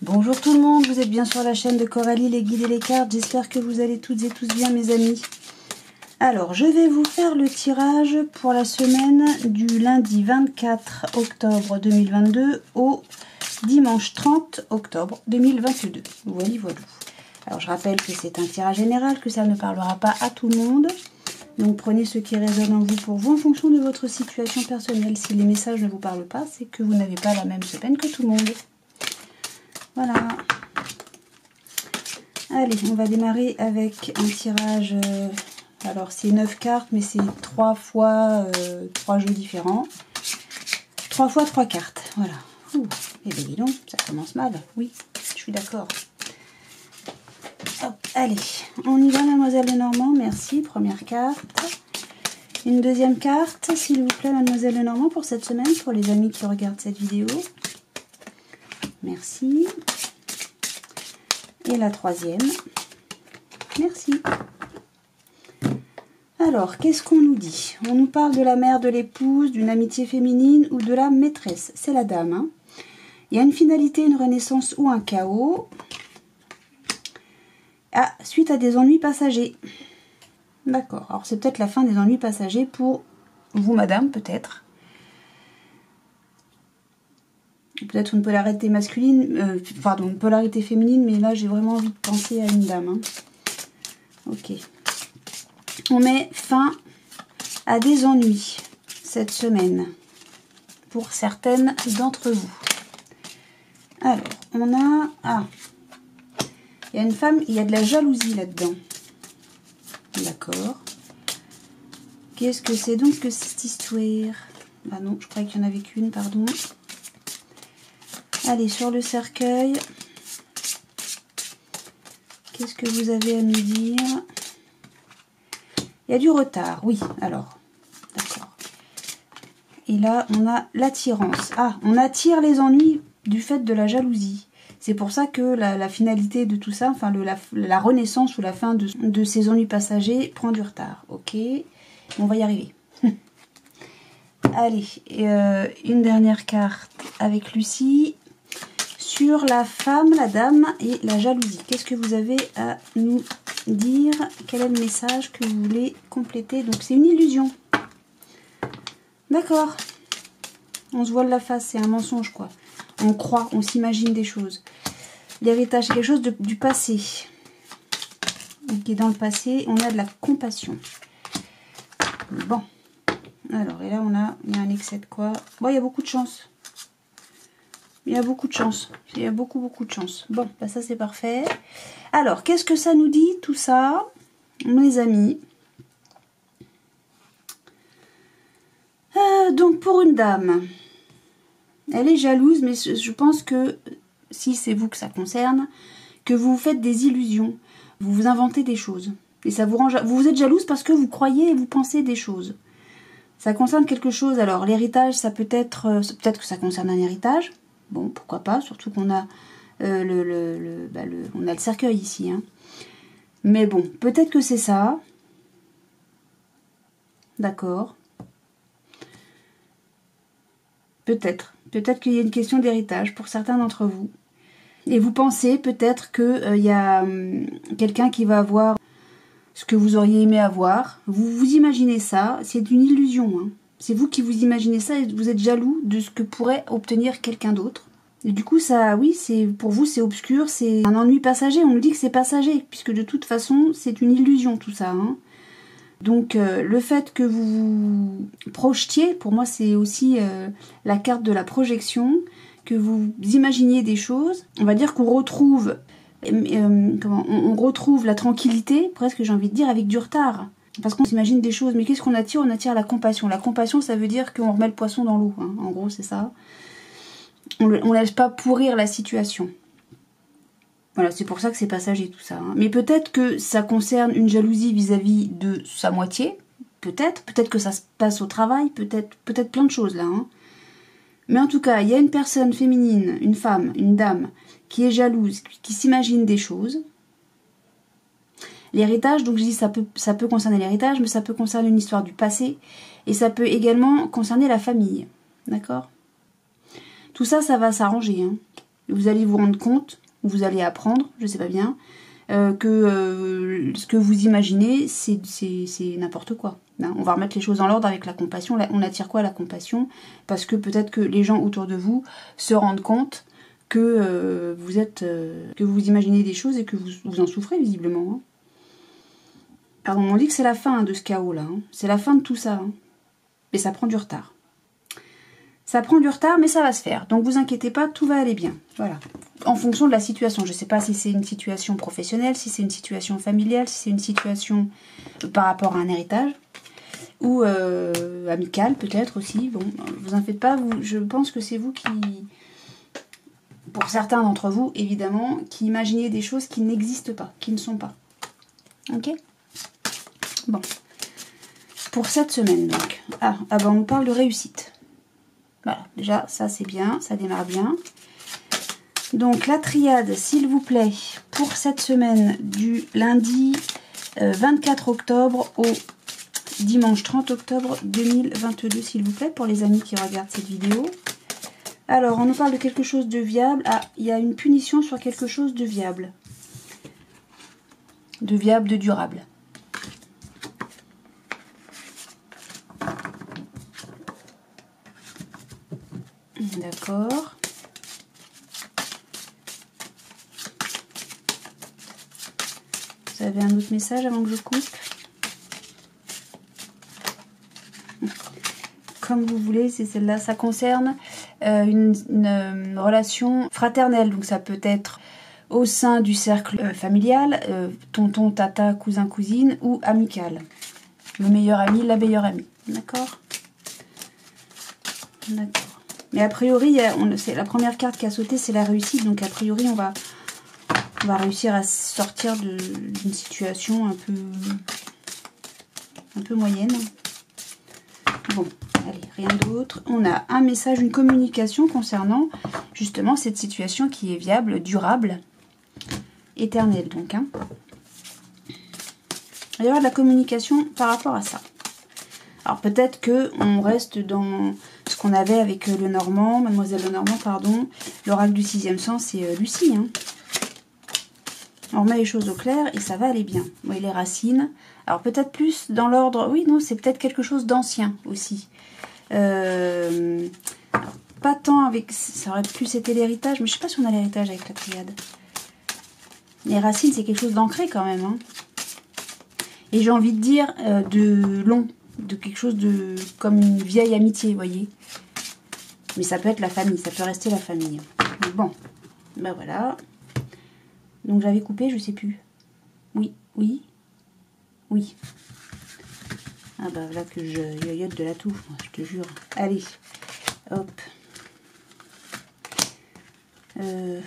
Bonjour tout le monde, vous êtes bien sur la chaîne de Coralie, les guides et les cartes. J'espère que vous allez toutes et tous bien mes amis. Alors, je vais vous faire le tirage pour la semaine du lundi 24 octobre 2022 au dimanche 30 octobre 2022. Voilà. Alors, je rappelle que c'est un tirage général, que ça ne parlera pas à tout le monde. Donc, prenez ce qui résonne en vous pour vous en fonction de votre situation personnelle. Si les messages ne vous parlent pas, c'est que vous n'avez pas la même semaine que tout le monde. Voilà. Allez, on va démarrer avec un tirage. Alors, c'est 9 cartes, mais c'est 3 fois 3 jeux différents. 3 fois 3 cartes. Voilà. Ouh, et bien dis donc, ça commence mal. Oui, je suis d'accord. Hop, allez, on y va, Mademoiselle Lenormand. Merci. Première carte. Une deuxième carte, s'il vous plaît, Mademoiselle Lenormand, pour cette semaine, pour les amis qui regardent cette vidéo. Merci. Et la troisième. Merci. Alors, qu'est-ce qu'on nous dit? On nous parle de la mère, de l'épouse, d'une amitié féminine ou de la maîtresse. C'est la dame. Hein. Il y a une finalité, une renaissance ou un chaos. Ah, suite à des ennuis passagers. D'accord. Alors, c'est peut-être la fin des ennuis passagers pour vous, madame, peut-être. Peut-être une polarité masculine, pardon, une polarité féminine, mais là j'ai vraiment envie de penser à une dame. Hein. Ok. On met fin à des ennuis cette semaine pour certaines d'entre vous. Alors, on a... Ah, il y a une femme, il y a de la jalousie là-dedans. D'accord. Qu'est-ce que c'est donc que cette histoire? Ah non, je croyais qu'il y en avait qu'une, pardon. Allez, sur le cercueil, qu'est-ce que vous avez à nous dire? Il y a du retard, oui, alors, d'accord. Et là, on a l'attirance. Ah, on attire les ennuis du fait de la jalousie. C'est pour ça que la finalité de tout ça, enfin la renaissance ou la fin de ces ennuis passagers prend du retard. Ok, on va y arriver. Allez, une dernière carte avec Lucie. Sur la femme, la dame et la jalousie. Qu'est-ce que vous avez à nous dire? Quel est le message que vous voulez compléter? Donc c'est une illusion. D'accord. On se voile la face, c'est un mensonge quoi. On croit, on s'imagine des choses. L'héritage, c'est quelque chose du passé. Qui est dans le passé, on a de la compassion. Bon. Alors, et là il y a un excès de quoi? Bon, il y a beaucoup de chance. Il y a beaucoup de chance. Il y a beaucoup de chance. Bon, bah ça c'est parfait. Alors, qu'est-ce que ça nous dit tout ça, mes amis? Donc, pour une dame, elle est jalouse, mais je pense que, si c'est vous que ça concerne, que vous vous faites des illusions. Vous vous inventez des choses. Et ça vous rend... Vous êtes jalouse parce que vous croyez et vous pensez des choses. Ça concerne quelque chose. Alors, l'héritage, ça peut être... Peut-être que ça concerne un héritage. Bon, pourquoi pas, surtout qu'on a on a le cercueil ici. Hein. Mais bon, peut-être que c'est ça. D'accord. Peut-être. Peut-être qu'il y a une question d'héritage pour certains d'entre vous. Et vous pensez peut-être qu'il y a quelqu'un qui va avoir ce que vous auriez aimé avoir. Vous vous imaginez ça, c'est une illusion. Hein. C'est vous qui vous imaginez ça et vous êtes jaloux de ce que pourrait obtenir quelqu'un d'autre. Et du coup, ça, oui, pour vous, c'est obscur, c'est un ennui passager. On nous dit que c'est passager, puisque de toute façon, c'est une illusion tout ça. Hein. Donc, le fait que vous vous projetiez, pour moi, c'est aussi la carte de la projection, que vous imaginiez des choses. On va dire qu'on retrouve, on retrouve la tranquillité, presque j'ai envie de dire, avec du retard. Parce qu'on s'imagine des choses, mais qu'est-ce qu'on attire? On attire la compassion. La compassion, ça veut dire qu'on remet le poisson dans l'eau. Hein. En gros, c'est ça. On ne laisse pas pourrir la situation. Voilà, c'est pour ça que c'est passager tout ça. Hein. Mais peut-être que ça concerne une jalousie vis-à-vis de sa moitié. Peut-être que ça se passe au travail. Peut-être plein de choses là. Hein. Mais en tout cas, il y a une personne féminine, une femme, une dame, qui est jalouse, qui s'imagine des choses. L'héritage, donc je dis ça peut concerner l'héritage, mais ça peut concerner une histoire du passé, et ça peut également concerner la famille, d'accord? Tout ça, ça va s'arranger, hein. Vous allez vous rendre compte, ou vous allez apprendre, je sais pas bien, que ce que vous imaginez, c'est n'importe quoi. Hein. On va remettre les choses en ordre avec la compassion. On attire quoi, la compassion? Parce que peut-être que les gens autour de vous se rendent compte que que vous imaginez des choses et que vous en souffrez visiblement. Hein. Pardon, on dit que c'est la fin de ce chaos-là. Hein. C'est la fin de tout ça. Hein. Mais ça prend du retard. Ça prend du retard, mais ça va se faire. Donc vous inquiétez pas, tout va aller bien. Voilà. En fonction de la situation. Je ne sais pas si c'est une situation professionnelle, si c'est une situation familiale, si c'est une situation par rapport à un héritage. Ou amicale peut-être aussi. Bon, vous en faites pas. Je pense que c'est vous qui... Pour certains d'entre vous, évidemment, qui imaginez des choses qui n'existent pas, qui ne sont pas. Ok ? Bon. Pour cette semaine, donc. Ah ben on nous parle de réussite. Voilà, déjà, ça c'est bien, ça démarre bien. Donc la triade, s'il vous plaît, pour cette semaine du lundi 24 octobre au dimanche 30 octobre 2022, s'il vous plaît, pour les amis qui regardent cette vidéo. Alors, on nous parle de quelque chose de viable. Ah, il y a une punition sur quelque chose de viable. De viable, de durable. D'accord. Vous avez un autre message avant que je coupe? Comme vous voulez, c'est celle-là. Ça concerne une relation fraternelle. Donc ça peut être au sein du cercle familial, tonton, tata, cousin, cousine, ou amical. Le meilleur ami, la meilleure amie. D'accord? D'accord. Mais a priori, c'est la première carte qui a sauté, c'est la réussite. Donc a priori, on va réussir à sortir d'une situation un peu moyenne. Bon, allez, rien d'autre. On a un message, une communication concernant justement cette situation qui est viable, durable, éternelle donc. Hein. Il y aura de la communication par rapport à ça. Alors peut-être qu'on reste dans ce qu'on avait avec le Normand, Mademoiselle Lenormand, pardon. L'oracle du 6e sens, c'est Lucie. Hein. On remet les choses au clair et ça va aller bien. Vous voyez les racines. Alors peut-être plus dans l'ordre... Oui, non, c'est peut-être quelque chose d'ancien aussi. Alors, pas tant avec... Ça aurait plus été l'héritage, mais je ne sais pas si on a l'héritage avec la triade. Les racines, c'est quelque chose d'ancré quand même. Hein. Et j'ai envie de dire de long. De quelque chose de... comme une vieille amitié, vous voyez. Mais ça peut être la famille, ça peut rester la famille. Mais bon, ben voilà. Donc j'avais coupé, je sais plus. Oui, oui, oui. Ah bah voilà que je yoyote de la touffe, moi, je te jure. Allez, hop. Ouais,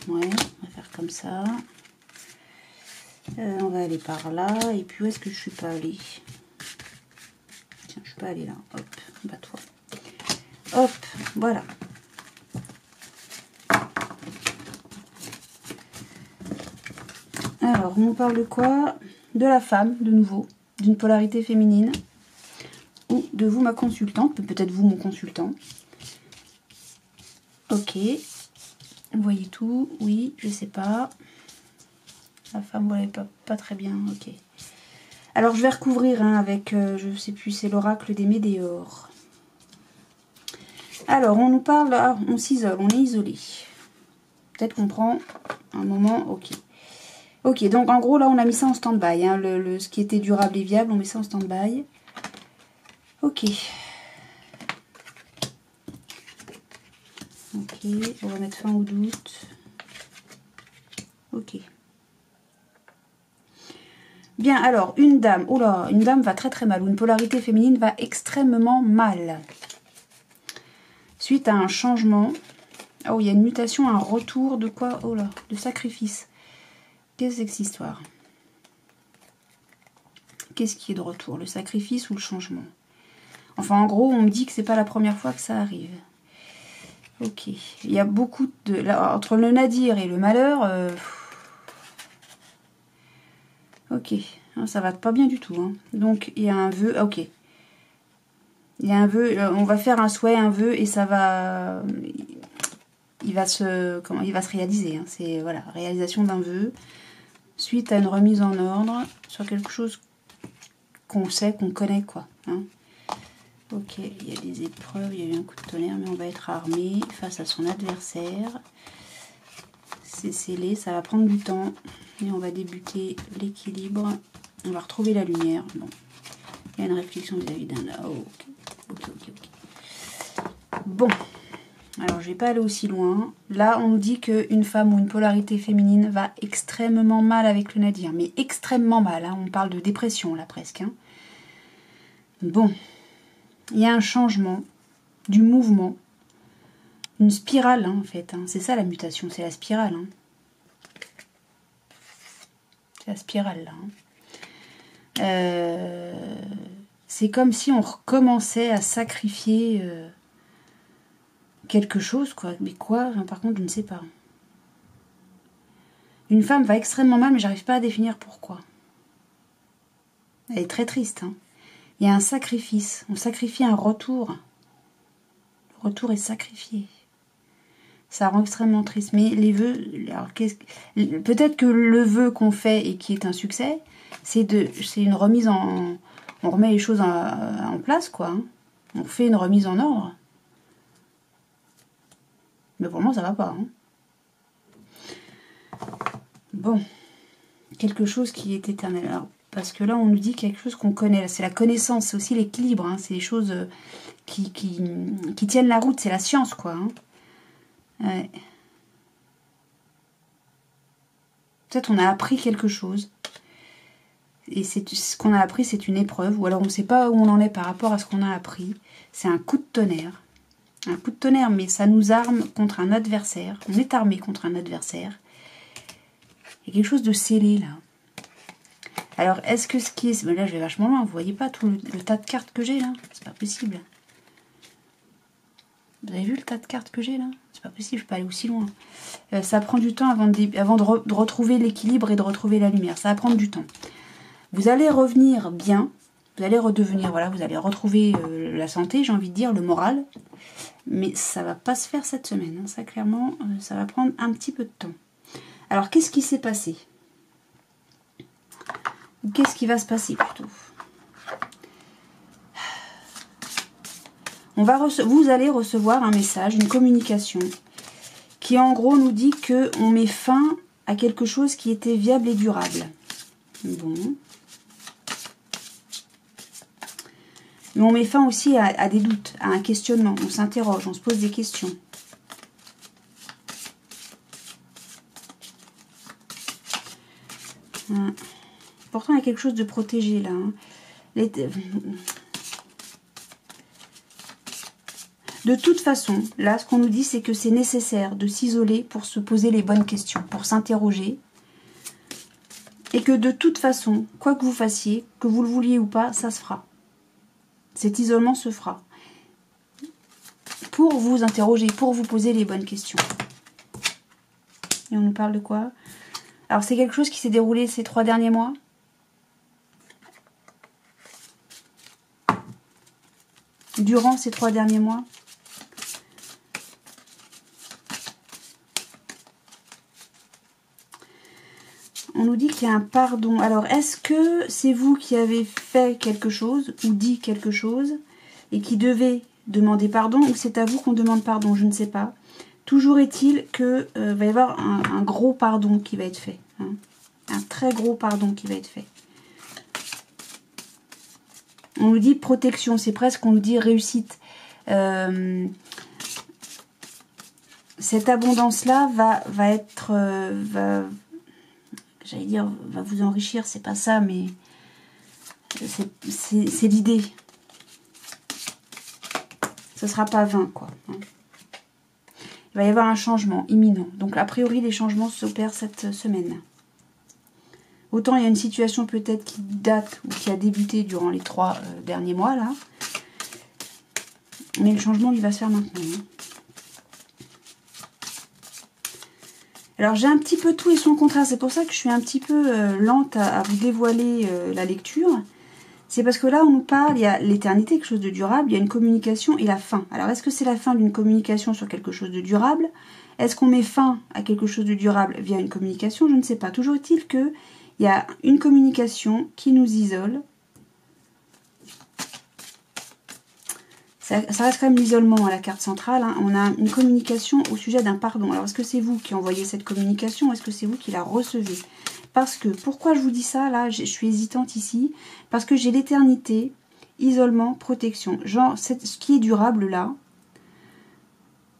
on va faire comme ça. On va aller par là. Et puis où est-ce que je suis pas allée? Tiens, je suis pas allée là. Hop, bats-toi. Hop, voilà. Alors, on parle de quoi? De la femme, de nouveau, d'une polarité féminine, ou de vous, ma consultante, peut-être vous, mon consultant. Ok, vous voyez tout, oui, je sais pas. La femme, vous voyez pas très bien, ok. Alors, je vais recouvrir hein, avec, je sais plus, c'est l'oracle des Médéors. Alors, on nous parle, ah, on s'isole, on est isolé. Peut-être qu'on prend un moment, ok. Ok, donc en gros, là, on a mis ça en stand-by. Hein, ce qui était durable et viable, on met ça en stand-by. Ok. Ok, on va mettre fin au doute. Ok. Bien, alors, une dame. Oh là, une dame va très très mal. Ou une polarité féminine va extrêmement mal. Suite à un changement. Oh, il y a une mutation, un retour de quoi? Oh là, de sacrifice. Qu'est-ce que c'est que cette histoire? Qu'est-ce qui est de retour? Le sacrifice ou le changement? Enfin, en gros, on me dit que c'est pas la première fois que ça arrive. Ok. Il y a beaucoup de... Là, entre le nadir et le malheur... Ok. Ça va pas bien du tout. Hein. Donc, il y a un vœu... Ok. Il y a un vœu... On va faire un souhait, un vœu, et ça va... il va se réaliser. Hein. C'est voilà, réalisation d'un vœu suite à une remise en ordre sur quelque chose qu'on sait, qu'on connaît, quoi. Hein. Ok, il y a des épreuves, il y a eu un coup de tonnerre, mais on va être armé face à son adversaire. C'est scellé, ça va prendre du temps. Et on va débuter l'équilibre. On va retrouver la lumière. Bon. Il y a une réflexion vis-à-vis d'un... Oh, ok. Bon. Alors, je vais pas aller aussi loin. Là, on nous dit qu'une femme ou une polarité féminine va extrêmement mal avec le nadir. Mais extrêmement mal. Hein. On parle de dépression, là, presque. Hein. Bon. Il y a un changement du mouvement. Une spirale, hein, en fait. Hein. C'est ça, la mutation. C'est la spirale. Hein. C'est la spirale, là. Hein. C'est comme si on recommençait à sacrifier... quelque chose, quoi. Mais quoi? Par contre, je ne sais pas. Une femme va extrêmement mal, mais j'arrive pas à définir pourquoi. Elle est très triste. Hein. Il y a un sacrifice. On sacrifie un retour. Le retour est sacrifié. Ça rend extrêmement triste. Mais les vœux... peut-être que le vœu qu'on fait et qui est un succès, c'est une remise en... On remet les choses en place, quoi. Hein. On fait une remise en ordre. Mais pour moi, ça va pas. Hein. Bon. Quelque chose qui est éternel. Alors, parce que là, on nous dit quelque chose qu'on connaît. C'est la connaissance, c'est aussi l'équilibre. Hein. C'est les choses qui tiennent la route. C'est la science, quoi. Hein. Ouais. Peut-être on a appris quelque chose. Et ce qu'on a appris, c'est une épreuve. Ou alors on ne sait pas où on en est par rapport à ce qu'on a appris. C'est un coup de tonnerre. Un coup de tonnerre, mais ça nous arme contre un adversaire. On est armé contre un adversaire. Il y a quelque chose de scellé, là. Alors, est-ce que ce qui est... Là, je vais vachement loin. Vous voyez pas tout le tas de cartes que j'ai, là? C'est pas possible. Vous avez vu le tas de cartes que j'ai, là? C'est pas possible, je peux pas aller aussi loin. Ça prend du temps avant de retrouver l'équilibre et de retrouver la lumière. Ça va prendre du temps. Vous allez revenir bien. Vous allez redevenir, voilà, vous allez retrouver la santé, j'ai envie de dire, le moral. Mais ça va pas se faire cette semaine. Hein. Ça, clairement, ça va prendre un petit peu de temps. Alors, qu'est-ce qui s'est passé? Ou qu'est-ce qui va se passer, plutôt? Vous allez recevoir un message, une communication, qui en gros nous dit qu'on met fin à quelque chose qui était viable et durable. Bon. Mais on met fin aussi à des doutes, à un questionnement. On s'interroge, on se pose des questions. Pourtant, il y a quelque chose de protégé là. Hein. De toute façon, là, ce qu'on nous dit, c'est que c'est nécessaire de s'isoler pour se poser les bonnes questions, pour s'interroger. Et que de toute façon, quoi que vous fassiez, que vous le vouliez ou pas, ça se fera. Cet isolement se fera. Pour vous interroger, pour vous poser les bonnes questions. Et on nous parle de quoi? Alors, c'est quelque chose qui s'est déroulé ces 3 derniers mois. Durant ces 3 derniers mois. On nous dit qu'il y a un pardon. Alors, est-ce que c'est vous qui avez fait quelque chose ou dit quelque chose et qui devez demander pardon ou c'est à vous qu'on demande pardon? Je ne sais pas. Toujours est-il qu'il va y avoir un gros pardon qui va être fait. Hein. Un très gros pardon qui va être fait. On nous dit protection. C'est presque, on nous dit réussite. Cette abondance-là va être... j'allais dire, va vous enrichir, c'est pas ça, mais c'est l'idée. Ce sera pas vain, quoi. Hein. Il va y avoir un changement imminent. Donc, a priori, les changements s'opèrent cette semaine. Autant il y a une situation peut-être qui date ou qui a débuté durant les 3 derniers mois, là. Mais le changement, il va se faire maintenant. Hein. Alors j'ai un petit peu tout et son contraire, c'est pour ça que je suis un petit peu lente à vous dévoiler la lecture. C'est parce que là on nous parle, il y a l'éternité, quelque chose de durable, il y a une communication et la fin. Alors est-ce que c'est la fin d'une communication sur quelque chose de durable? Est-ce qu'on met fin à quelque chose de durable via une communication? Je ne sais pas. Toujours est-il qu'il y a une communication qui nous isole. Ça reste quand même l'isolement à la carte centrale. Hein. On a une communication au sujet d'un pardon. Alors, est-ce que c'est vous qui envoyez cette communication ou est-ce que c'est vous qui la recevez? Parce que, pourquoi je vous dis ça? Là, je suis hésitante ici. Parce que j'ai l'éternité, isolement, protection. Genre, ce qui est durable là,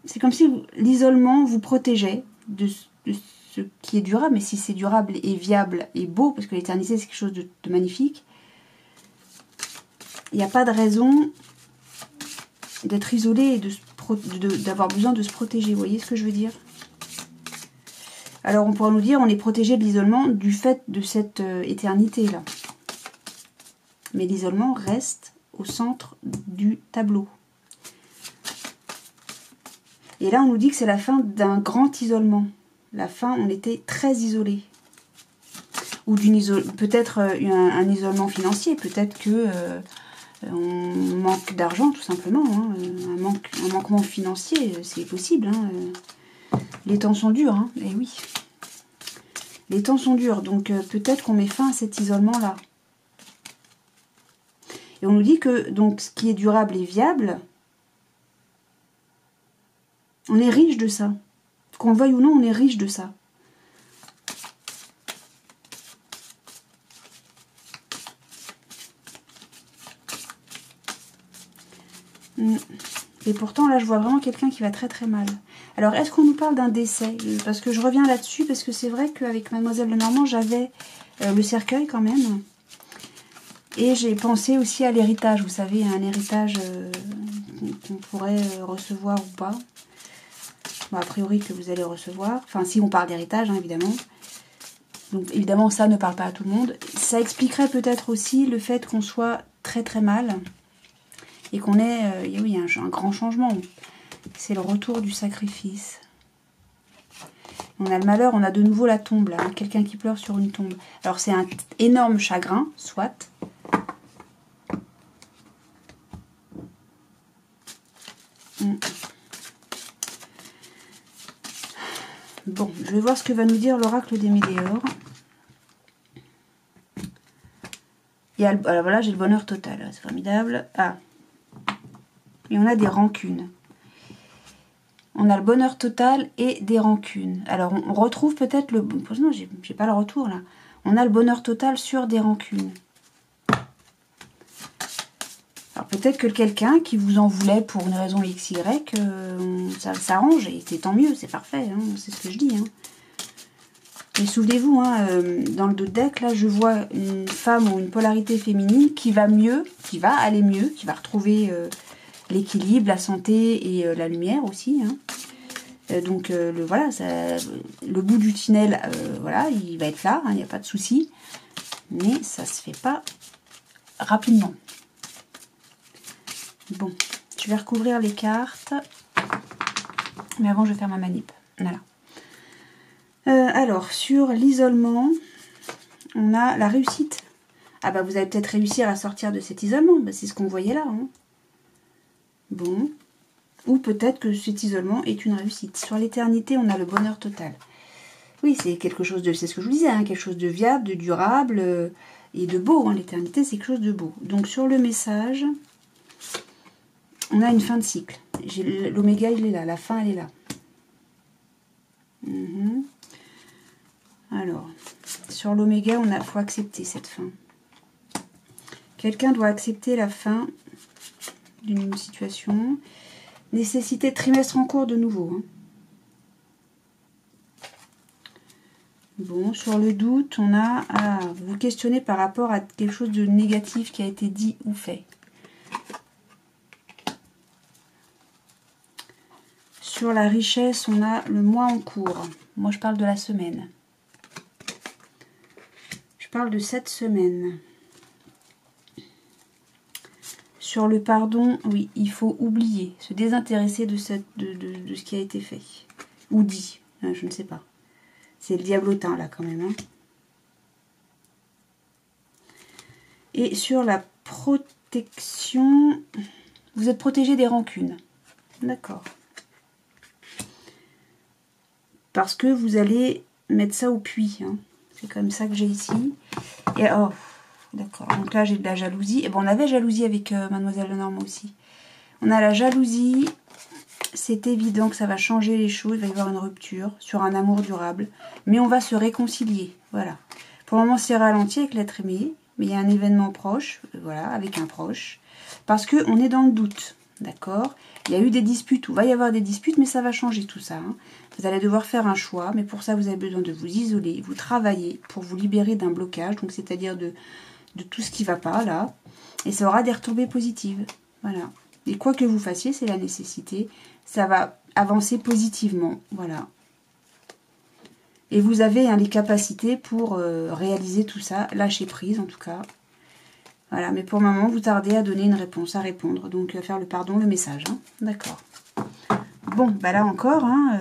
c'est comme si l'isolement vous protégeait de ce qui est durable. Mais si c'est durable et viable et beau, parce que l'éternité, c'est quelque chose de magnifique, il n'y a pas de raison d'être isolé et d'avoir besoin de se protéger. Vous voyez ce que je veux dire? Alors on pourra nous dire on est protégé de l'isolement du fait de cette éternité-là. Mais l'isolement reste au centre du tableau. Et là on nous dit que c'est la fin d'un grand isolement. La fin, on était très isolé. Ou peut-être un isolement financier, peut-être que... on manque d'argent tout simplement, hein. Un manquement financier, c'est possible. Hein. Les temps sont durs, hein. Et oui. Les temps sont durs, donc peut-être qu'on met fin à cet isolement-là. Et on nous dit que donc ce qui est durable et viable, on est riche de ça. Qu'on le veuille ou non, on est riche de ça. Et pourtant, là, je vois vraiment quelqu'un qui va très très mal. Alors, est-ce qu'on nous parle d'un décès? Parce que je reviens là-dessus, parce que c'est vrai qu'avec Mademoiselle Lenormand, j'avais le cercueil quand même. Et j'ai pensé aussi à l'héritage, vous savez, un héritage qu'on pourrait recevoir ou pas. Bon, a priori que vous allez recevoir. Enfin, si on parle d'héritage, hein, évidemment. Donc, évidemment, ça ne parle pas à tout le monde. Ça expliquerait peut-être aussi le fait qu'on soit très très mal. Et qu'on ait, oui, un grand changement. C'est le retour du sacrifice. On a le malheur, on a de nouveau la tombe, là. Hein, quelqu'un qui pleure sur une tombe. Alors, c'est un énorme chagrin, soit. Bon, je vais voir ce que va nous dire l'oracle des Météores. Alors voilà, j'ai le bonheur total. C'est formidable. Ah. Et on a des rancunes. On a le bonheur total et des rancunes. Alors, on retrouve peut-être le... Non, j'ai pas le retour, là. On a le bonheur total sur des rancunes. Alors, peut-être que quelqu'un qui vous en voulait pour une raison XY, ça s'arrange. Et c'est tant mieux, c'est parfait. Hein, c'est ce que je dis. Hein. Et souvenez-vous, hein, dans le dos de deck, là, je vois une femme ou une polarité féminine qui va mieux, qui va aller mieux, qui va retrouver... l'équilibre, la santé et la lumière aussi. Hein. Donc voilà, le bout du tunnel, voilà, il va être là, il n'y a pas de souci. Mais ça se fait pas rapidement. Bon, je vais recouvrir les cartes. Mais avant, je vais faire ma manip. Voilà. Alors, sur l'isolement, on a la réussite. Ah bah vous allez peut-être réussir à sortir de cet isolement. Bah, c'est ce qu'on voyait là. Hein. Bon, ou peut-être que cet isolement est une réussite. Sur l'éternité, on a le bonheur total. Oui, c'est quelque chose de... C'est ce que je vous disais, hein, quelque chose de viable, de durable et de beau. Hein. L'éternité, c'est quelque chose de beau. Donc, sur le message, on a une fin de cycle. L'oméga, il est là. La fin, elle est là. Alors, sur l'oméga, il faut accepter cette fin. Quelqu'un doit accepter la fin d'une situation. Nécessité de trimestre en cours de nouveau. Hein. Bon, sur le doute, on a à vous questionner par rapport à quelque chose de négatif qui a été dit ou fait. Sur la richesse, on a le mois en cours. Moi, je parle de la semaine. Je parle de cette semaine. Sur le pardon, oui, il faut oublier, se désintéresser de ce qui a été fait. Ou dit, hein, je ne sais pas. C'est le diablotin, là, quand même. Hein. Et sur la protection, vous êtes protégé des rancunes. D'accord. parce que vous allez mettre ça au puits. Hein. C'est comme ça que j'ai ici. Et oh, d'accord. Donc là, j'ai de la jalousie. Et bon, on avait jalousie avec Mademoiselle Lenormand aussi. On a la jalousie. C'est évident que ça va changer les choses. Il va y avoir une rupture sur un amour durable. Mais on va se réconcilier. Voilà. Pour le moment, c'est ralenti avec l'être aimé. Mais il y a un événement proche. Voilà, avec un proche. Parce qu'on est dans le doute. D'accord? Il y a eu des disputes. Il va y avoir des disputes, mais ça va changer tout ça. Hein. Vous allez devoir faire un choix. Mais pour ça, vous avez besoin de vous isoler. Vous travailler pour vous libérer d'un blocage. Donc, c'est-à-dire de tout ce qui ne va pas, là. Et ça aura des retombées positives. Voilà. Et quoi que vous fassiez, c'est la nécessité. Ça va avancer positivement. Voilà. Et vous avez hein, les capacités pour réaliser tout ça. Lâcher prise, en tout cas. Voilà. Mais pour le moment, vous tardez à donner une réponse, à répondre. Donc, à faire le pardon, le message. Hein. D'accord. Bon, bah là encore, hein,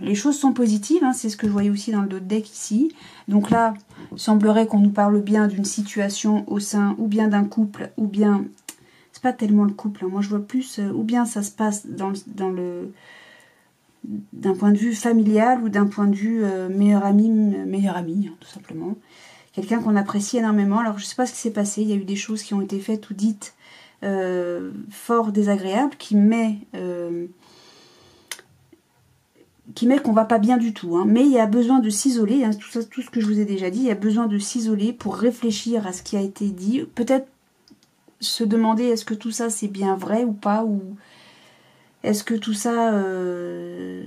les choses sont positives. Hein, c'est ce que je voyais aussi dans le dos de deck ici. Donc là, il semblerait qu'on nous parle bien d'une situation au sein, ou bien d'un couple, ou bien... C'est pas tellement le couple. Hein, moi, je vois plus... ou bien ça se passe d'un point de vue familial, ou d'un point de vue meilleur ami, hein, tout simplement. Quelqu'un qu'on apprécie énormément. Alors, je sais pas ce qui s'est passé. Il y a eu des choses qui ont été faites ou dites fort désagréables, qui met qu'on va pas bien du tout. Hein. Mais il y a besoin de s'isoler, hein, tout ce que je vous ai déjà dit, il y a besoin de s'isoler pour réfléchir à ce qui a été dit. Peut-être se demander est-ce que tout ça c'est bien vrai ou pas, ou est-ce que tout ça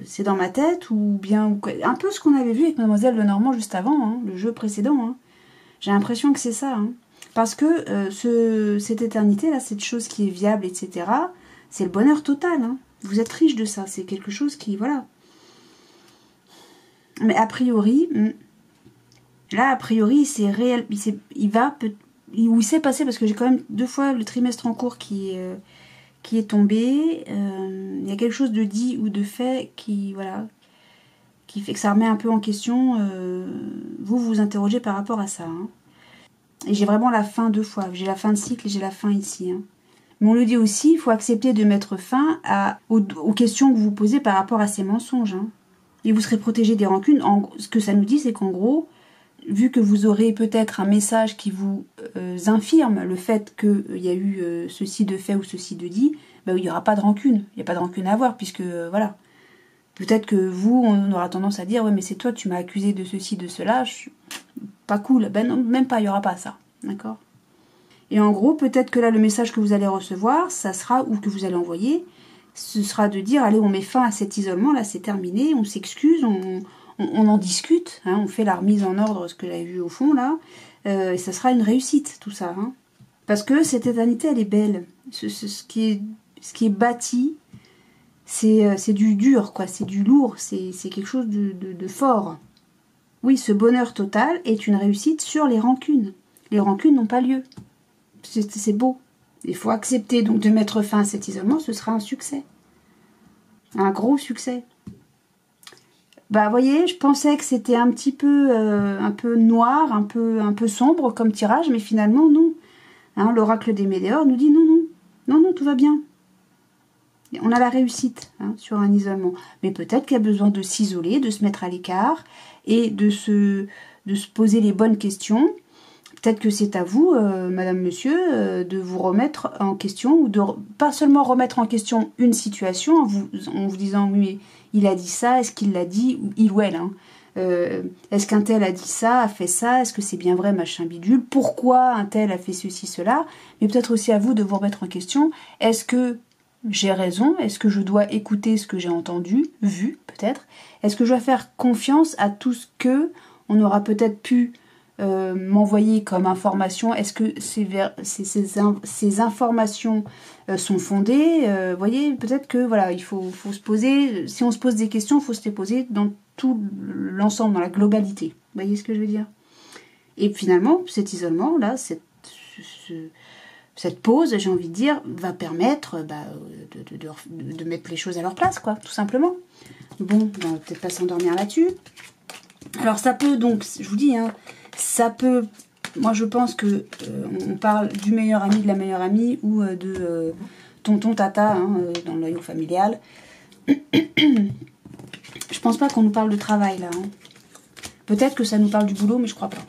c'est dans ma tête, ou bien... Un peu ce qu'on avait vu avec Mademoiselle Lenormand juste avant, hein, le jeu précédent. Hein. J'ai l'impression que c'est ça. Hein. Parce que cette éternité-là, cette chose qui est viable, etc., c'est le bonheur total. Hein. Vous êtes riche de ça, c'est quelque chose qui... Voilà. Mais a priori, là, a priori, c'est réel. Il s'est passé, parce que j'ai quand même 2 fois le trimestre en cours qui est tombé. Il y a quelque chose de dit ou de fait qui, voilà, qui fait que ça remet un peu en question. Vous vous interrogez par rapport à ça. Hein. Et j'ai vraiment la fin 2 fois. J'ai la fin de cycle et j'ai la fin ici. Hein. Mais on le dit aussi, il faut accepter de mettre fin aux questions que vous vous posez par rapport à ces mensonges. Hein. Et vous serez protégé des rancunes. Ce que ça nous dit, c'est qu'en gros, vu que vous aurez peut-être un message qui vous infirme le fait qu'il y a eu ceci de fait ou ceci de dit, bah, il n'y aura pas de rancune. Il n'y a pas de rancune à avoir, puisque, voilà. Peut-être que vous, on aura tendance à dire, ouais, mais c'est toi, tu m'as accusé de ceci, de cela, je suis pas cool. Ben non, même pas, il n'y aura pas ça. D'accord? Et en gros, peut-être que là, le message que vous allez recevoir, ça sera, ou que vous allez envoyer, ce sera de dire, allez, on met fin à cet isolement, là, c'est terminé, on s'excuse, on en discute, hein, on fait la remise en ordre, ce que j'avais vu au fond, là, et ça sera une réussite, tout ça. Hein. Parce que cette éternité, elle est belle. Ce qui est bâti, c'est du dur, quoi, c'est du lourd, c'est quelque chose de fort. Oui, ce bonheur total est une réussite sur les rancunes. Les rancunes n'ont pas lieu. C'est beau. Il faut accepter donc de mettre fin à cet isolement, ce sera un succès. Un gros succès. Bah, vous voyez, je pensais que c'était un petit peu noir, un peu sombre comme tirage, mais finalement, non. Hein, l'oracle des Médéors nous dit non, tout va bien. On a la réussite hein, sur un isolement. Mais peut-être qu'il y a besoin de s'isoler, de se mettre à l'écart et de se poser les bonnes questions. Peut-être que c'est à vous, madame, monsieur, de vous remettre en question, ou de pas seulement remettre en question une situation en vous disant, oui, il a dit ça, est-ce qu'il l'a dit, ou il ou elle, hein, est-ce qu'un tel a dit ça, a fait ça, est-ce que c'est bien vrai, machin bidule, pourquoi un tel a fait ceci, cela, mais peut-être aussi à vous de vous remettre en question, est-ce que j'ai raison, est-ce que je dois écouter ce que j'ai entendu, vu, peut-être, est-ce que je dois faire confiance à tout ce que on aura peut-être pu m'envoyer comme information, est-ce que ces informations sont fondées, voyez, peut-être que voilà, il faut se poser, si on se pose des questions, il faut se les poser dans tout l'ensemble, dans la globalité, vous voyez ce que je veux dire. Et finalement, cet isolement là, cette pause, j'ai envie de dire, va permettre de mettre les choses à leur place, quoi, tout simplement. Bon, on va peut-être pas s'endormir là-dessus. Alors ça peut donc, je vous dis, hein, ça peut, moi je pense que on parle du meilleur ami, de la meilleure amie, ou tonton, tata, hein, dans le noyau familial. Je pense pas qu'on nous parle de travail là. Hein. Peut-être que ça nous parle du boulot, mais je crois pas.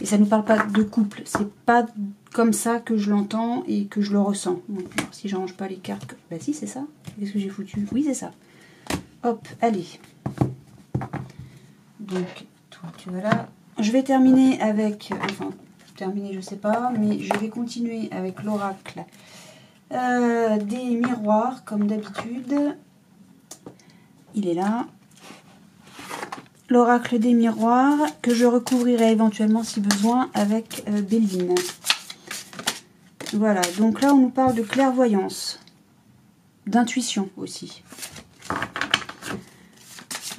Et ça nous parle pas de couple. C'est pas comme ça que je l'entends et que je le ressens. Donc, alors, si j'arrange pas les cartes... Bah si, c'est ça. Qu'est-ce que j'ai foutu? Oui, c'est ça. Hop, allez. Donc, toi, tu vas là. Je vais terminer avec... Enfin, terminer, je sais pas. Mais je vais continuer avec l'oracle des miroirs, comme d'habitude. Il est là. L'oracle des miroirs, que je recouvrirai éventuellement si besoin avec Béline. Voilà, donc là on nous parle de clairvoyance, d'intuition aussi.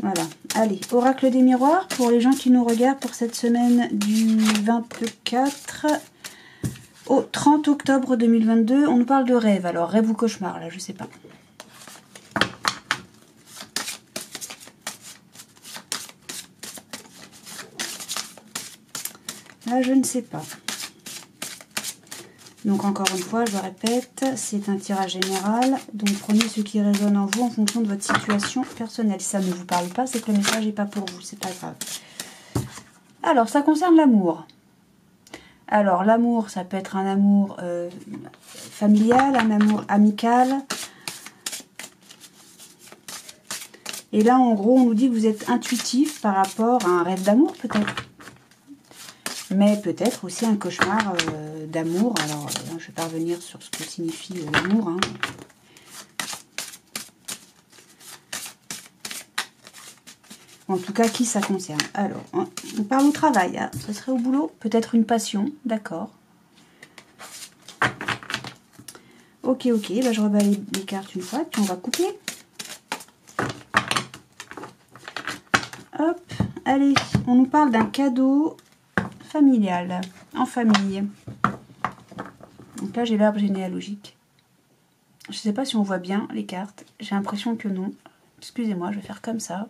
Voilà, allez, oracle des miroirs pour les gens qui nous regardent pour cette semaine du 24 au 30 octobre 2022. On nous parle de rêve, alors rêve ou cauchemar, là je sais pas. Là, je ne sais pas. Donc, encore une fois, je le répète, c'est un tirage général. Donc, prenez ce qui résonne en vous en fonction de votre situation personnelle. Si ça ne vous parle pas, c'est que le message n'est pas pour vous. C'est pas grave. Alors, ça concerne l'amour. Alors, l'amour, ça peut être un amour familial, un amour amical. Et là, en gros, on nous dit que vous êtes intuitif par rapport à un rêve d'amour, peut-être. Mais peut-être aussi un cauchemar d'amour. Alors, je vais pas revenir sur ce que signifie l'amour. Hein. En tout cas, qui ça concerne? Alors, on parle au travail. Hein. Ce serait au boulot? Peut-être une passion. D'accord. Ok. Là, je rebats les cartes une fois. Puis on va couper. Hop. Allez, on nous parle d'un cadeau... familial, en famille. Donc là, j'ai l'arbre généalogique. Je ne sais pas si on voit bien les cartes. J'ai l'impression que non. Excusez-moi, je vais faire comme ça.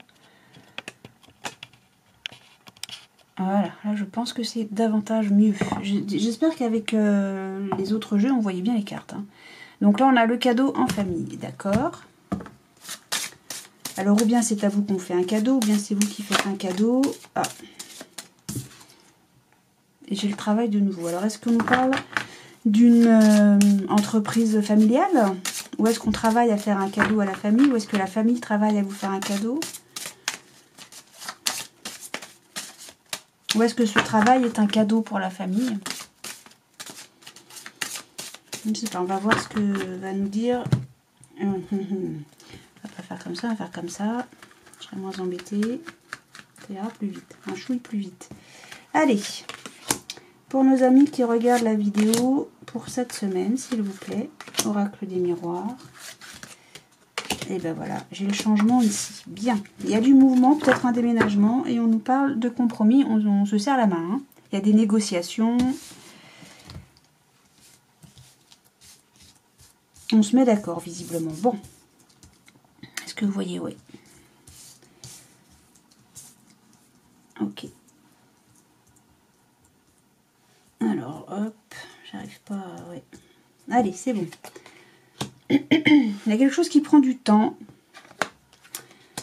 Voilà, là, je pense que c'est davantage mieux. J'espère qu'avec les autres jeux, on voyait bien les cartes. Hein. Donc là, on a le cadeau en famille, d'accord. Alors, ou bien c'est à vous qu'on fait un cadeau, ou bien c'est vous qui faites un cadeau. Ah. Et j'ai le travail de nouveau. Alors, est-ce qu'on nous parle d'une entreprise familiale? Ou est-ce qu'on travaille à faire un cadeau à la famille? Ou est-ce que la famille travaille à vous faire un cadeau? Ou est-ce que ce travail est un cadeau pour la famille? Je ne sais pas, on va voir ce que va nous dire. On va pas faire comme ça, on va faire comme ça. Je serai moins embêtée. Ça ira plus vite. Un chouille plus vite. Allez. Pour nos amis qui regardent la vidéo pour cette semaine, s'il vous plaît, oracle des miroirs. Et ben voilà, j'ai le changement ici. Bien, il y a du mouvement, peut-être un déménagement, et on nous parle de compromis, on se serre la main. Hein. Il y a des négociations. On se met d'accord, visiblement. Bon, est-ce que vous voyez? Oui. Ok. Alors, hop, j'arrive pas à... Ouais. Allez, c'est bon. Il y a quelque chose qui prend du temps.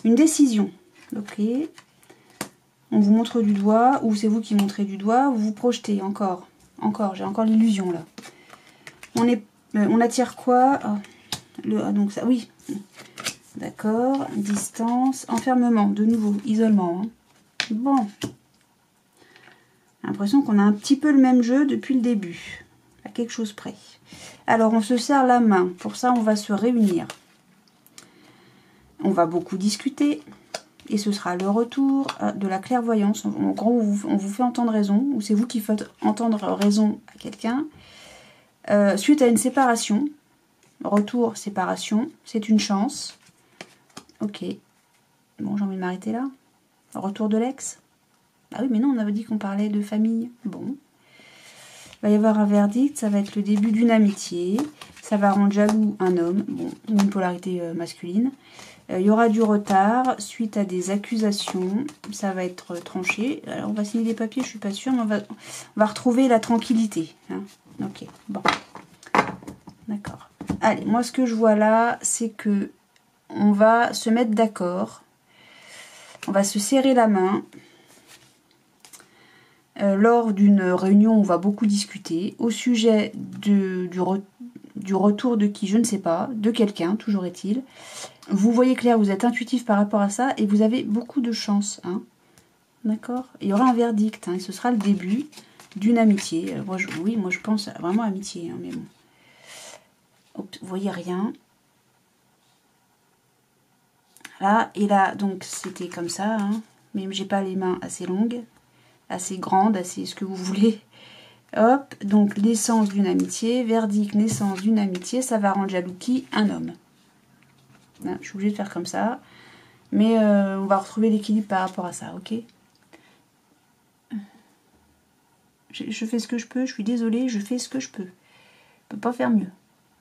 Une décision. Ok. On vous montre du doigt, ou c'est vous qui montrez du doigt, vous vous projetez encore. Encore, j'ai encore l'illusion là. On attire quoi? Donc ça, oui. D'accord. Distance. Enfermement, de nouveau. Isolement. Hein. Bon. J'ai l'impression qu'on a un petit peu le même jeu depuis le début. À quelque chose près. Alors, on se serre la main. Pour ça, on va se réunir. On va beaucoup discuter. Et ce sera le retour de la clairvoyance. En gros, on vous fait entendre raison. Ou c'est vous qui faites entendre raison à quelqu'un. Suite à une séparation. Retour, séparation. C'est une chance. Ok. Bon, j'ai envie de m'arrêter là. Retour de l'ex. Ah oui, mais non, on avait dit qu'on parlait de famille. Bon. Il va y avoir un verdict. Ça va être le début d'une amitié. Ça va rendre jaloux un homme. Bon, une polarité masculine. Il y aura du retard suite à des accusations. Ça va être tranché. Alors, on va signer des papiers, je suis pas sûre, mais on va retrouver la tranquillité. Hein. Ok, bon. D'accord. Allez, moi, ce que je vois là, c'est que on va se mettre d'accord On va se serrer la main. Lors d'une réunion, on va beaucoup discuter au sujet du retour de qui, je ne sais pas, de quelqu'un, toujours est-il. Vous voyez clair, vous êtes intuitif par rapport à ça et vous avez beaucoup de chance. Hein. D'accord? Il y aura un verdict et ce sera le début d'une amitié. Moi, je pense vraiment à amitié, hein, mais bon. Hop, vous voyez rien. Là, et là, donc c'était comme ça, hein, mais j'ai pas les mains assez longues, assez grandes, assez ce que vous voulez. Hop, donc naissance d'une amitié, verdict, naissance d'une amitié, ça va rendre jaloux qui? Un homme. Hein, je suis obligée de faire comme ça, mais on va retrouver l'équilibre par rapport à ça, ok? Je fais ce que je peux, je suis désolée, je fais ce que je peux. Je peux pas faire mieux,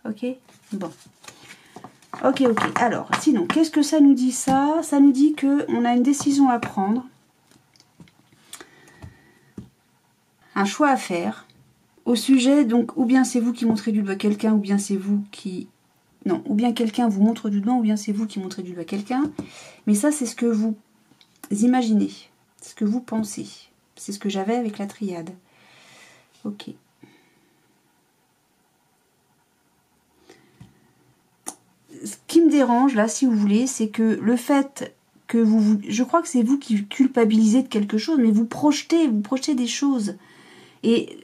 ok? Bon. Ok. Alors, sinon, qu'est-ce que ça nous dit ça? Ça nous dit qu'on a une décision à prendre. Un choix à faire. Au sujet, donc, ou bien c'est vous qui montrez du doigt quelqu'un, ou bien c'est vous qui... Non, ou bien quelqu'un vous montre du doigt, ou bien c'est vous qui montrez du doigt quelqu'un. Mais ça, c'est ce que vous imaginez. C'est ce que vous pensez. C'est ce que j'avais avec la triade. Ok. Ce qui me dérange, là, si vous voulez, c'est que le fait que vous... Je crois que c'est vous qui culpabilisez de quelque chose, mais vous projetez des choses. Et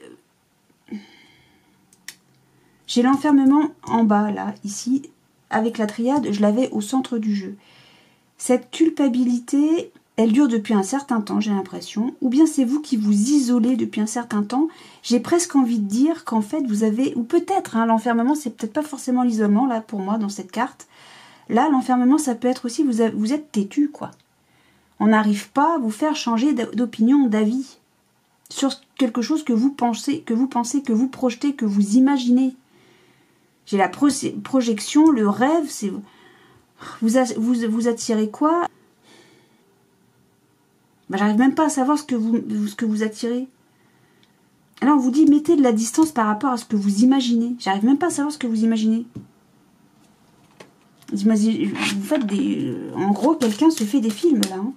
j'ai l'enfermement en bas, là, ici, avec la triade, je l'avais au centre du jeu. Cette culpabilité, elle dure depuis un certain temps, j'ai l'impression. Ou bien c'est vous qui vous isolez depuis un certain temps. J'ai presque envie de dire qu'en fait, vous avez... Ou peut-être, hein, l'enfermement, c'est peut-être pas forcément l'isolement, là, pour moi, dans cette carte. Là, l'enfermement, ça peut être aussi, vous êtes têtu, quoi. On n'arrive pas à vous faire changer d'opinion, d'avis sur quelque chose que vous pensez, que vous projetez, que vous imaginez. J'ai la projection, le rêve, c'est... Vous attirez quoi? Ben, j'arrive même pas à savoir ce que vous attirez. Là, on vous dit, mettez de la distance par rapport à ce que vous imaginez. J'arrive même pas à savoir ce que vous imaginez. Vous faites des... En gros, quelqu'un se fait des films, là. Hein.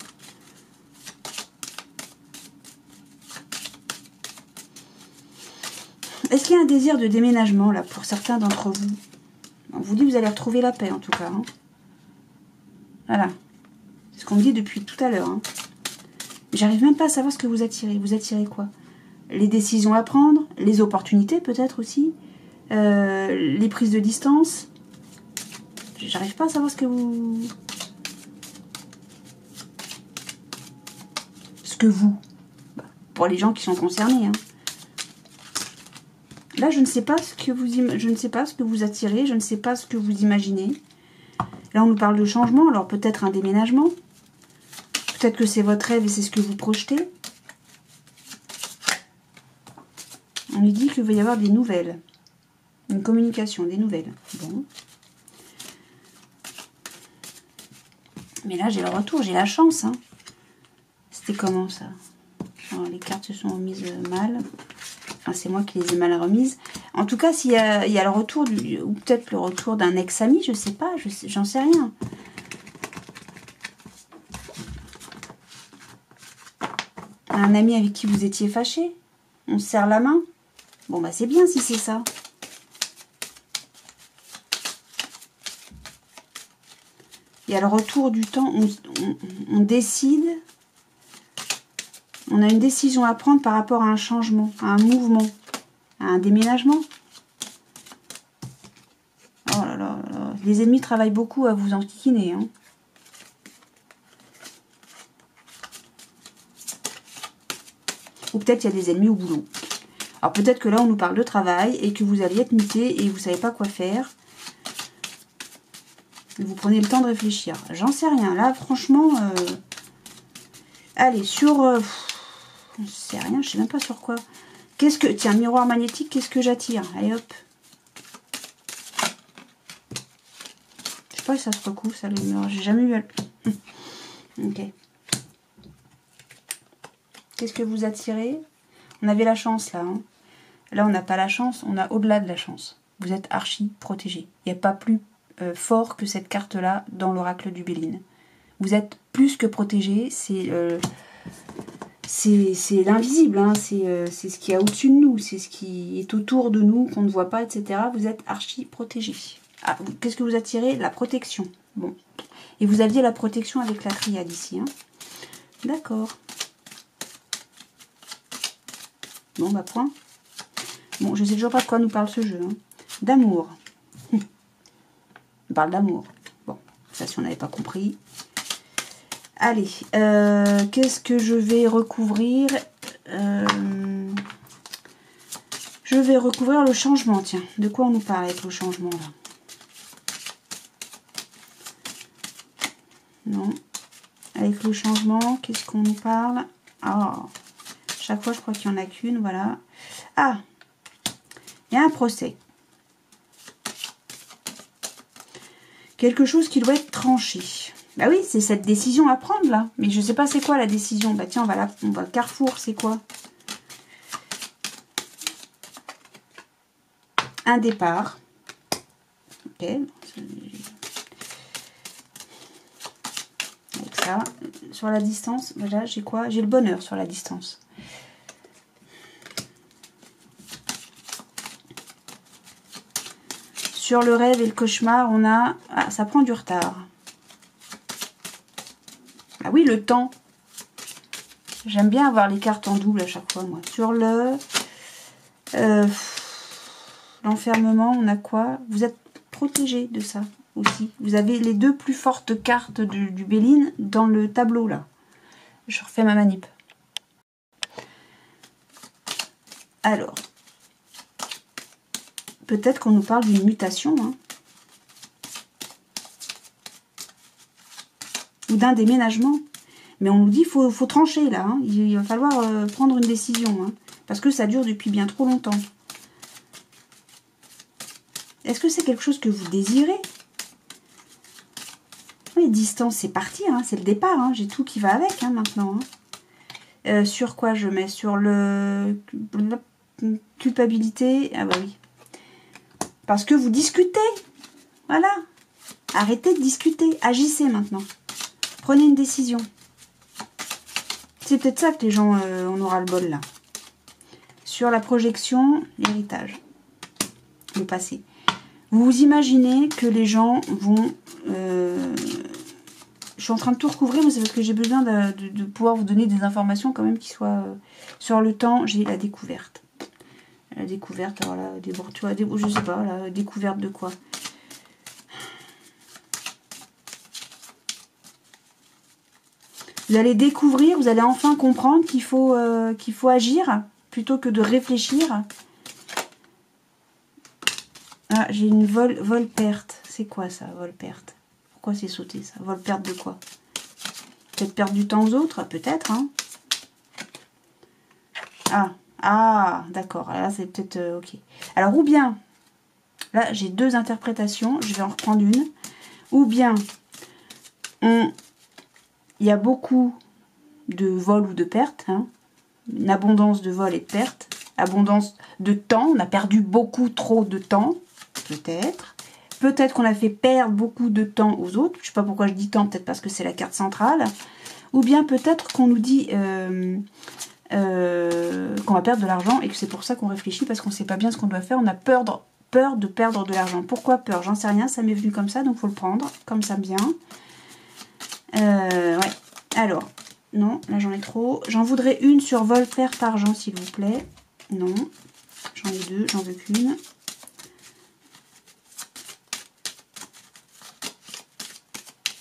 Est-ce qu'il y a un désir de déménagement, là, pour certains d'entre vous? On vous dit, vous allez retrouver la paix, en tout cas. Hein. Voilà. C'est ce qu'on me dit depuis tout à l'heure. Hein. J'arrive même pas à savoir ce que vous attirez. Vous attirez quoi? Les décisions à prendre, les opportunités, peut-être aussi, les prises de distance. J'arrive pas à savoir ce que vous... Pour les gens qui sont concernés, hein. Là, je ne sais pas ce que vous attirez, je ne sais pas ce que vous imaginez. Là, on nous parle de changement, alors peut-être un déménagement. Peut-être que c'est votre rêve et c'est ce que vous projetez. On nous dit qu'il va y avoir des nouvelles. Une communication, des nouvelles. Bon. Mais là, j'ai le retour, j'ai la chance. Hein. C'était comment, ça? Alors, les cartes se sont remises mal. Enfin, c'est moi qui les ai mal remises. En tout cas, s'il y a le retour, ou peut-être le retour d'un ex-ami, je sais pas, j'en sais rien. Un ami avec qui vous étiez fâché. On se serre la main. Bon, bah c'est bien si c'est ça. Il y a le retour du temps, on décide. On a une décision à prendre par rapport à un changement, à un mouvement, à un déménagement. Oh là là, là. Les ennemis travaillent beaucoup à vous enquiquiner. Hein. Ou peut-être il y a des ennemis au boulot. Alors peut-être que là on nous parle de travail et que vous allez être muté et vous ne savez pas quoi faire. Vous prenez le temps de réfléchir. J'en sais rien. Là, franchement... Allez, sur... je ne sais rien, je ne sais même pas sur quoi. Qu'est-ce que... Tiens, miroir magnétique, qu'est-ce que j'attire? Allez, hop. Je sais pas si ça se recouvre, ça, le miroir. J'ai jamais eu... Ok. Qu'est-ce que vous attirez? On avait la chance, là. Hein. Là, on n'a pas la chance, on a au-delà de la chance. Vous êtes archi protégé. Il n'y a pas plus... fort que cette carte-là dans l'oracle du Béline. Vous êtes plus que protégé. C'est l'invisible, hein. C'est ce qui est au-dessus de nous, c'est ce qui est autour de nous, qu'on ne voit pas, etc. Vous êtes archi protégé. Ah, qu'est-ce que vous attirez? La protection. Bon. Et vous aviez la protection avec la triade ici. Hein. D'accord. Bon, bah point. Bon, je sais toujours pas de quoi nous parle ce jeu. Hein. D'amour. On parle d'amour. Bon, ça si on n'avait pas compris. Allez, qu'est-ce que je vais recouvrir? Je vais recouvrir le changement, tiens. De quoi on nous parle avec le changement, là? Non. Avec le changement, qu'est-ce qu'on nous parle? Ah, chaque fois, je crois qu'il n'y en a qu'une, voilà. Ah, il y a un procès. Quelque chose qui doit être tranché. Bah oui, c'est cette décision à prendre, là. Mais je sais pas c'est quoi, la décision. Bah tiens, on va Carrefour, c'est quoi? Un départ. Ok. Avec ça. Sur la distance, voilà, j'ai quoi? J'ai le bonheur sur la distance. Sur le rêve et le cauchemar, on a... Ah, ça prend du retard. Ah oui, le temps. J'aime bien avoir les cartes en double à chaque fois, moi. Sur le... l'enfermement, on a quoi? Vous êtes protégé de ça aussi. Vous avez les deux plus fortes cartes du Béline dans le tableau, là. Je refais ma manip. Alors... Peut-être qu'on nous parle d'une mutation. Hein. Ou d'un déménagement. Mais on nous dit qu'il faut trancher là. Hein. Il va falloir prendre une décision. Hein. Parce que ça dure depuis bien trop longtemps. Est-ce que c'est quelque chose que vous désirez? Oui, distance, c'est parti. Hein. C'est le départ. Hein. J'ai tout qui va avec hein, maintenant. Hein. Sur quoi je mets? Sur le... culpabilité. Ah bah oui. Parce que vous discutez. Voilà. Arrêtez de discuter. Agissez maintenant. Prenez une décision. C'est peut-être ça que les gens on aura le bol là. Sur la projection, l'héritage. Le passé. Vous vous imaginez que les gens vont... je suis en train de tout recouvrir, mais c'est parce que j'ai besoin de pouvoir vous donner des informations quand même qui soient... sur le temps, j'ai la découverte. La découverte, alors là, je sais pas, la découverte de quoi? Vous allez découvrir, vous allez enfin comprendre qu'il faut agir plutôt que de réfléchir. Ah, j'ai une vol-perte. C'est quoi ça, vol-perte? Pourquoi c'est sauté ça? Vol-perte de quoi? Peut-être perdre du temps aux autres? Peut-être, hein. Ah, d'accord. Là, c'est peut-être... ok. Alors, ou bien... Là, j'ai deux interprétations. Je vais en reprendre une. Ou bien... il y a beaucoup de vols ou de pertes. Hein. Une abondance de vols et de pertes. Abondance de temps. On a perdu beaucoup trop de temps. Peut-être. Peut-être qu'on a fait perdre beaucoup de temps aux autres. Je ne sais pas pourquoi je dis temps. Peut-être parce que c'est la carte centrale. Ou bien peut-être qu'on nous dit... qu'on va perdre de l'argent et que c'est pour ça qu'on réfléchit parce qu'on ne sait pas bien ce qu'on doit faire. On a peur de perdre de l'argent. Pourquoi peur? J'en sais rien, ça m'est venu comme ça, donc il faut le prendre comme ça me vient. Ouais. Alors, non, là j'en ai trop. J'en voudrais une sur vol, perte, argent, s'il vous plaît. Non, j'en ai deux, j'en veux qu'une.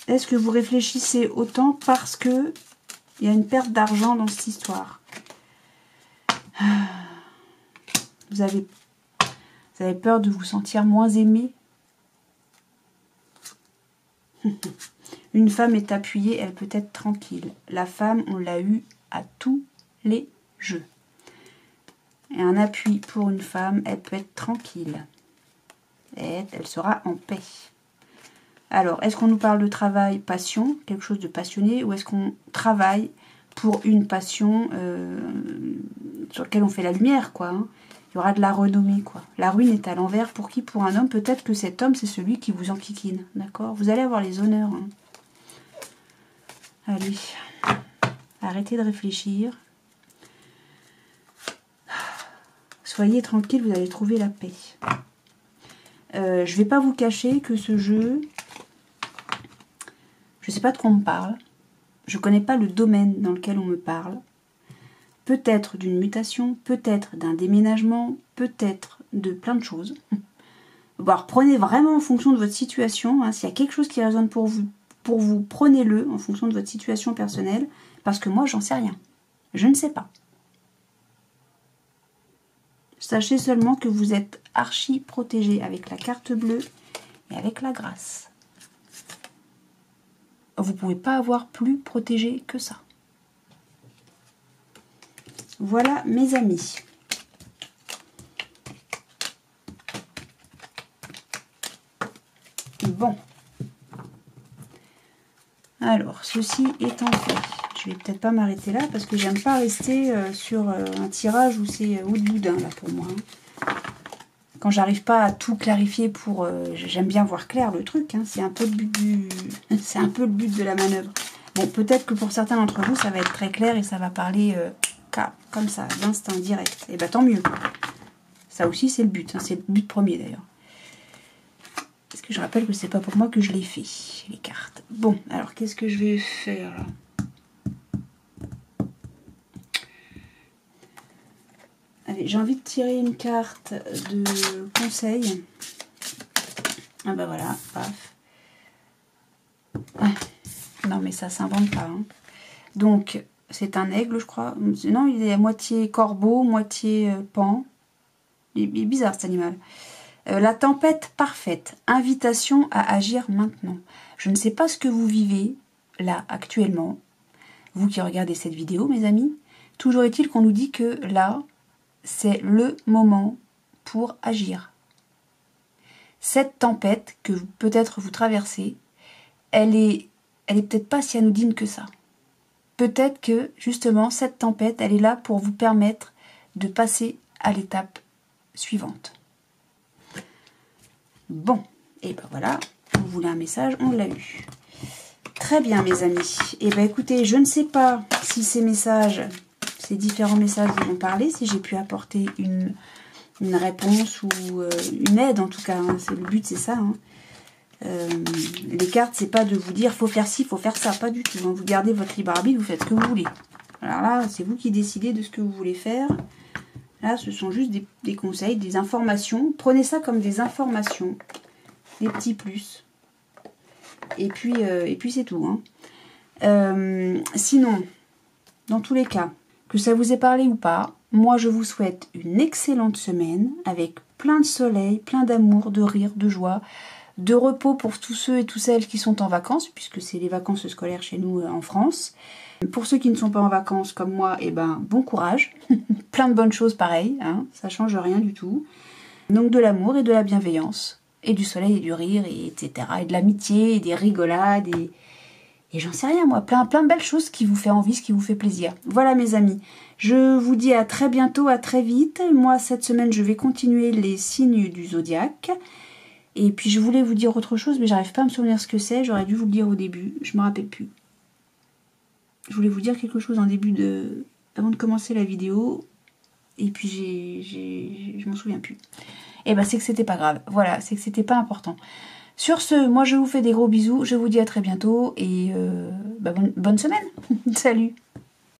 Est-ce que vous réfléchissez autant parce que il y a une perte d'argent dans cette histoire? Vous avez peur de vous sentir moins aimé? Une femme est appuyée, elle peut être tranquille. La femme, on l'a eu à tous les jeux. Et un appui pour une femme, elle peut être tranquille. Et elle sera en paix. Alors, est-ce qu'on nous parle de travail, passion, quelque chose de passionné, ou est-ce qu'on travaille pour une passion sur laquelle on fait la lumière, quoi, hein. Il y aura de la renommée, quoi. La ruine est à l'envers. Pour qui? Pour un homme. Peut-être que cet homme, c'est celui qui vous enquiquine. D'accord? Vous allez avoir les honneurs. Hein. Allez, arrêtez de réfléchir. Soyez tranquille, vous allez trouver la paix. Je vais pas vous cacher que ce jeu, je sais pas de quoi on me parle. Je connais pas le domaine dans lequel on me parle. Peut-être d'une mutation, peut-être d'un déménagement, peut-être de plein de choses. Bon, alors, prenez vraiment en fonction de votre situation. Hein, s'il y a quelque chose qui résonne pour vous, prenez-le en fonction de votre situation personnelle. Parce que moi, j'en sais rien. Je ne sais pas. Sachez seulement que vous êtes archi protégé avec la carte bleue et avec la grâce. Vous ne pouvez pas avoir plus protégé que ça. Voilà mes amis. Bon. Alors, ceci étant fait, je vais peut-être pas m'arrêter là parce que j'aime pas rester sur un tirage où c'est ou de boudin là pour moi. Quand j'arrive pas à tout clarifier pour... j'aime bien voir clair le truc, hein, c'est un peu le but c'est un peu le but de la manœuvre. Bon, peut-être que pour certains d'entre vous, ça va être très clair et ça va parler comme ça, d'instinct direct. Et bah tant mieux. Ça aussi, c'est le but, hein, c'est le but premier d'ailleurs. Parce que je rappelle que c'est pas pour moi que je l'ai fait, les cartes. Bon, alors qu'est-ce que je vais faire là? Allez, j'ai envie de tirer une carte de conseil. Ah bah voilà, paf. Ouais. Non mais ça s'invente pas. Hein. Donc, c'est un aigle, je crois. Non, il est à moitié corbeau, moitié pan. Il est bizarre cet animal. La tempête parfaite. Invitation à agir maintenant. Je ne sais pas ce que vous vivez là actuellement. Vous qui regardez cette vidéo, mes amis. Toujours est-il qu'on nous dit que là... c'est le moment pour agir. Cette tempête que peut-être vous traversez, elle est peut-être pas si anodine que ça. Peut-être que justement cette tempête, elle est là pour vous permettre de passer à l'étape suivante. Bon, et ben voilà, on voulait un message, on l'a eu. Très bien mes amis. Et ben écoutez, je ne sais pas si ces messages... ces différents messages vous vont parler, si j'ai pu apporter une réponse ou une aide en tout cas. Hein. Le but c'est ça. Hein. Les cartes, c'est pas de vous dire faut faire ci, faut faire ça, pas du tout. Hein. Vous gardez votre libre arbitre, vous faites ce que vous voulez. Alors là, c'est vous qui décidez de ce que vous voulez faire. Là, ce sont juste des conseils, des informations. Prenez ça comme des informations, des petits plus. Et puis c'est tout. Hein. Sinon, dans tous les cas, que ça vous ait parlé ou pas, moi je vous souhaite une excellente semaine avec plein de soleil, plein d'amour, de rire, de joie, de repos pour tous ceux et toutes celles qui sont en vacances, puisque c'est les vacances scolaires chez nous en France. Pour ceux qui ne sont pas en vacances comme moi, eh ben, bon courage, plein de bonnes choses pareilles, hein, ça change rien du tout. Donc de l'amour et de la bienveillance, et du soleil et du rire, et etc. Et de l'amitié, et des rigolades, et j'en sais rien moi, plein de belles choses qui vous fait envie, ce qui vous fait plaisir. Voilà mes amis, je vous dis à très bientôt, à très vite. Moi cette semaine je vais continuer les signes du zodiaque. Et puis je voulais vous dire autre chose, mais j'arrive pas à me souvenir ce que c'est, j'aurais dû vous le dire au début, je me rappelle plus. Je voulais vous dire quelque chose en début de... avant de commencer la vidéo, et puis je m'en souviens plus. Et ben c'est que c'était pas grave, voilà, c'est que c'était pas important. Sur ce, moi je vous fais des gros bisous, je vous dis à très bientôt et bonne semaine. Salut.